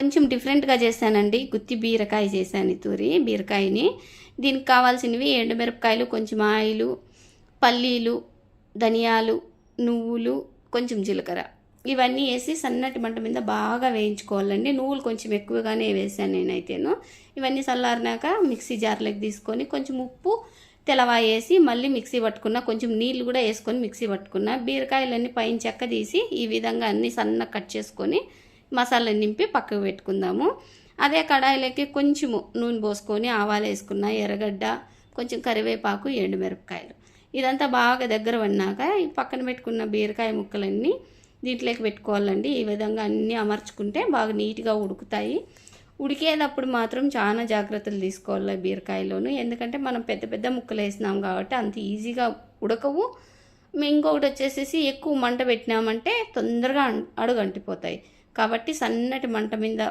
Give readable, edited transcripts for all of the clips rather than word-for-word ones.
కొంచెం డిఫరెంట్‌గా చేశానండి. గుత్తి బీరకాయ చేశాను ఈ తూరి బీరకాయని. దీనికి కావాల్సినవి ఎండుమిరపకాయలు, కొంచెం ఆయిలు, పల్లీలు, ధనియాలు, నువ్వులు, కొంచెం జీలకర్ర ఇవన్నీ వేసి సన్నటి మంట మీద బాగా వేయించుకోవాలండి. నువ్వులు కొంచెం ఎక్కువగానే వేసాను నేనైతేను. ఇవన్నీ చల్లారినాక మిక్సీ జార్లోకి తీసుకొని కొంచెం ఉప్పు, తెల్లవాయి వేసి మళ్ళీ మిక్సీ పట్టుకున్న, కొంచెం నీళ్ళు కూడా వేసుకొని మిక్సీ పట్టుకున్న. బీరకాయలన్నీ పైన చెక్క తీసి ఈ విధంగా అన్నీ సన్నగా కట్ చేసుకొని మసాలా నింపి పక్కకు పెట్టుకుందాము. అదే కడాయిలోకి కొంచెము నూనె పోసుకొని ఆవాలు వేసుకున్న, ఎర్రగడ్డ, కొంచెం కరివేపాకు, ఎండుమిరపకాయలు ఇదంతా బాగా దగ్గర పడినాక ఈ పక్కన పెట్టుకున్న బీరకాయ ముక్కలన్నీ దీంట్లోకి పెట్టుకోవాలండి. ఈ విధంగా అన్నీ అమర్చుకుంటే బాగా నీట్గా ఉడుకుతాయి. ఉడికేటప్పుడు మాత్రం చాలా జాగ్రత్తలు తీసుకోవాలి బీరకాయలోను. ఎందుకంటే మనం పెద్ద పెద్ద ముక్కలు వేసినాం కాబట్టి అంత ఈజీగా ఉడకవు. ఇంకొకటి వచ్చేసేసి ఎక్కువ మంట పెట్టినామంటే తొందరగా అడుగు అంటిపోతాయి. కాబట్టి సన్నటి మంట మీద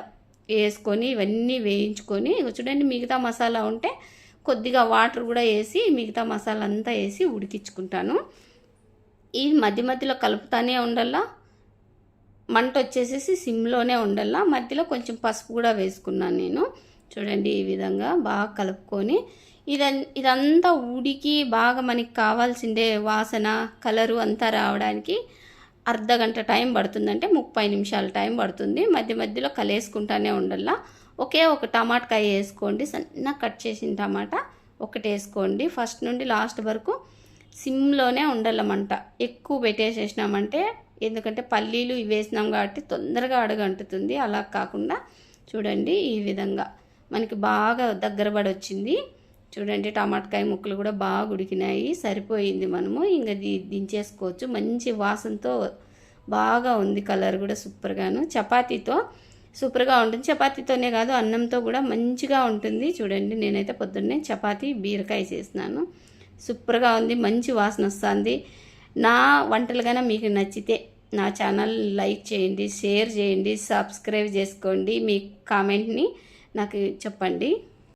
వేసుకొని ఇవన్నీ వేయించుకొని చూడండి, మిగతా మసాలా ఉంటే కొద్దిగా వాటర్ కూడా వేసి మిగతా మసాలా అంతా వేసి ఉడికించుకుంటాను. ఈ మధ్య మధ్యలో కలుపుతానే ఉండాలా. మంట వచ్చేసేసి సిమ్లోనే ఉండాలా. మధ్యలో కొంచెం పసుపు కూడా వేసుకున్నాను నేను. చూడండి, ఈ విధంగా బాగా కలుపుకొని ఇదంతా ఉడికి బాగా మనకి కావాల్సిందే వాసన, కలరు అంతా రావడానికి అర్ధగంట టైం పడుతుందంటే 30 నిమిషాల టైం పడుతుంది. మధ్య మధ్యలో కలిపేసుకుంటానే ఉండాలా. ఒకే ఒక టమాటకాయ వేసుకోండి, సన్నగా కట్ చేసిన టమాటా ఒకటి వేసుకోండి. ఫస్ట్ నుండి లాస్ట్ వరకు సిమ్లోనే ఉండాలన్నమాట. ఎక్కువ పెట్టేసేసినామంటే, ఎందుకంటే పల్లీలు ఇవి వేసినాం కాబట్టి తొందరగా అడుగంటుతుంది. అలా కాకుండా చూడండి, ఈ విధంగా మనకి బాగా దగ్గర పడి వచ్చింది. చూడండి, టమాటకాయ ముక్కలు కూడా బాగా ఉడికినాయి. సరిపోయింది. మనము ఇంకా దించేసుకోవచ్చు. మంచి వాసనతో బాగా ఉంది. కలర్ కూడా సూపర్గాను. చపాతీతో సూపర్గా ఉంటుంది. చపాతీతోనే కాదు, అన్నంతో కూడా మంచిగా ఉంటుంది. చూడండి, నేనైతే పొద్దున్నే చపాతీ బీరకాయ చేసినాను. సూపర్గా ఉంది. మంచి వాసన వస్తుంది. నా వంటలు కన్నా మీకు నచ్చితే నా ఛానల్ లైక్ చేయండి, షేర్ చేయండి, సబ్స్క్రైబ్ చేసుకోండి. మీ కామెంట్ని నాకు చెప్పండి.